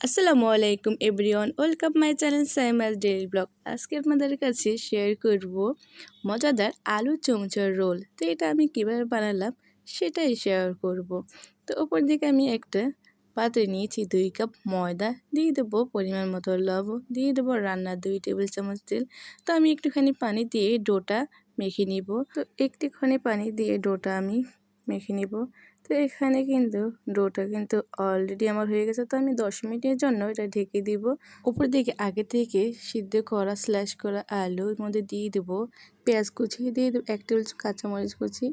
আসসালামু আলাইকুম everyone, welcome my channel Saima's daily blog. আজকে আপনাদের কাছে শেয়ার করব মজাদার আলু চমচর রোল। তো এটা আমি কিভাবে বানালাম সেটাই শেয়ার করব। তো ওপর দিকে আমি একটা পাত্রে নিয়েছি 2 কাপ ময়দা, দিয়ে দেবো পরিমাণ মতো লবণ, দিয়ে দেবো রান্নার 2 টেবিল চামচ তেল। তো আমি একটুখানি পানি দিয়ে ডোটা মেখে নিব। তো একটুখানি পানি দিয়ে ডোটা আমি মেখে নিব। তো এখানে কিন্তু ডোটা কিন্তু অলরেডি আমার হয়ে গেছে। তো আমি 10 মিনিটের জন্য এটা ঢেকে দিব। উপর দিকে আগে থেকে সিদ্ধ করা স্ল্যাশ করা আলুর মধ্যে দিয়ে দেবো পেঁয়াজ কুচি, দিয়ে দেবো 1 টেবিল কাঁচামরিচ কুচি,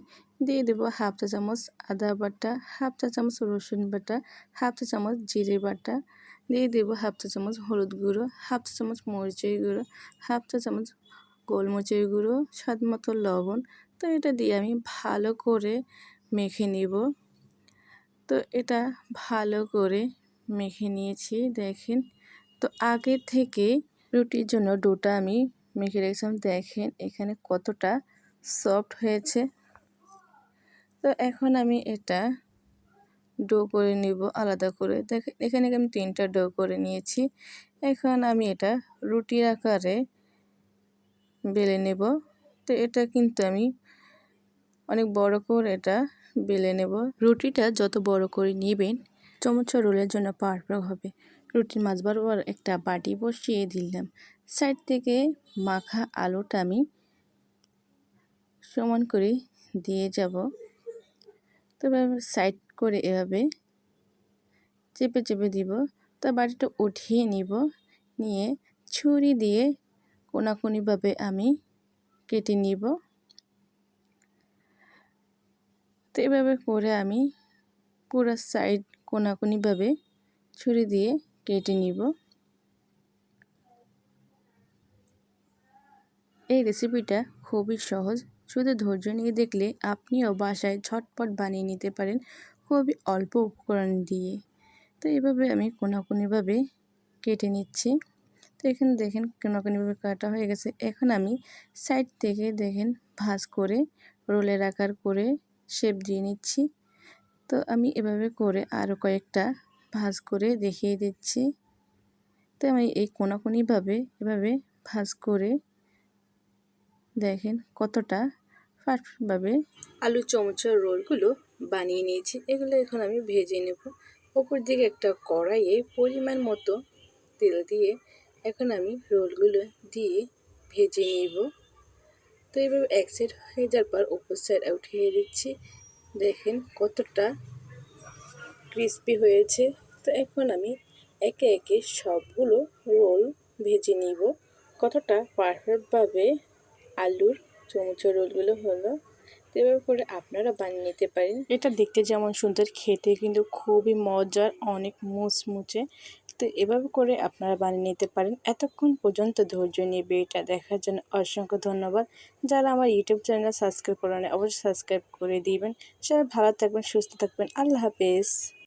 দিয়ে দেবো হাফ চা চামচ আদা বাটা, হাফ চা চামচ রসুন বাটা, হাফ চা চামচ জিরে বাটা, দিয়ে দেবো হাফ চা চামচ হলুদ গুঁড়ো, হাফ চা চামচ মরিচের গুঁড়ো, হাফ চা চামচ গোলমরিচের গুঁড়ো, স্বাদ মতো লবণ। তো এটা দিয়ে আমি ভালো করে মেখে নিব। তো এটা ভালো করে মেখে নিয়েছি দেখেন। তো আগে থেকে রুটির জন্য ডোটা আমি মেখে রেখেছিলাম, দেখেন এখানে কতটা সফট হয়েছে। তো এখন আমি এটা ডো করে নিব আলাদা করে। দেখেন এখানে আমি 3টা ডো করে নিয়েছি। এখন আমি এটা রুটির আকারে বেলে নেব। তো এটা কিন্তু আমি অনেক বড় করে এটা বেলে নেব। রুটিটা যত বড় করে নেবেন চমচা রোলের জন্য পারফেক্ট হবে। রুটির মাঝ বরাবর একটা বাটি বসিয়ে দিলাম। সাইড থেকে মাখা আলুটা আমি সমান করে দিয়ে যাব। তবে সাইড করে এভাবে চেপে চেপে দিব। তো বাটিটা উঠিয়ে নিব, নিয়ে ছুরি দিয়ে কোনাকুনিভাবে আমি কেটে নিব। তো এভাবে করে আমি পুরো সাইড কোনাকুনিভাবে ছুরি দিয়ে কেটে নিব। এই রেসিপিটা খুবই সহজ, শুধু ধৈর্য নিয়ে দেখলে আপনিও বাসায় ঝটপট বানিয়ে নিতে পারেন খুবই অল্প উপকরণ দিয়ে। তো এইভাবে আমি কোনাকুনিভাবে কেটে নিচ্ছি। তো এখানে দেখেন কোনাকুনিভাবে কাটা হয়ে গেছে। এখন আমি সাইড থেকে দেখেন ভাঁজ করে রোলের আকার করে শেপ দিয়ে নিচ্ছি। তো আমি এভাবে করে আরও কয়েকটা ভাঁজ করে দেখিয়ে দিচ্ছি। তো আমি এই কোনাকুনিভাবে এভাবে ভাঁজ করে দেখেন কতটা পারফেক্টভাবে আলু চমচর রোলগুলো বানিয়ে নিয়েছি। এগুলো এখন আমি ভেজে নেব। ওপর দিকে একটা কড়াইয়ে পরিমাণ মতো তেল দিয়ে এখন আমি রোলগুলো দিয়ে ভেজে নেব। তো এইভাবে এক সাইড হয়ে যাওয়ার পর অপর সাইড উঠিয়ে দিচ্ছি। দেখেন কতটা ক্রিস্পি হয়েছে। তো এখন আমি একে একে সবগুলো রোল ভেজে নিব। কতটা পারফেক্টভাবে আলুর চমচর রোলগুলো হলো। তো এভাবে করে আপনারা বানিয়ে নিতে পারেন। এটা দেখতে যেমন সুন্দর, খেতে কিন্তু খুবই মজার, অনেক মুচমুচে। তো এভাবে করে আপনারা বানিয়ে নিতে পারেন। এতক্ষণ পর্যন্ত ধৈর্য নিয়ে ভিডিওটা দেখার জন্য অসংখ্য ধন্যবাদ। যারা আমার ইউটিউব চ্যানেল সাবস্ক্রাইব করেন অবশ্যই সাবস্ক্রাইব করে দিবেন। সবাই ভালো থাকবেন, সুস্থ থাকবেন। আল্লাহ হাফেজ।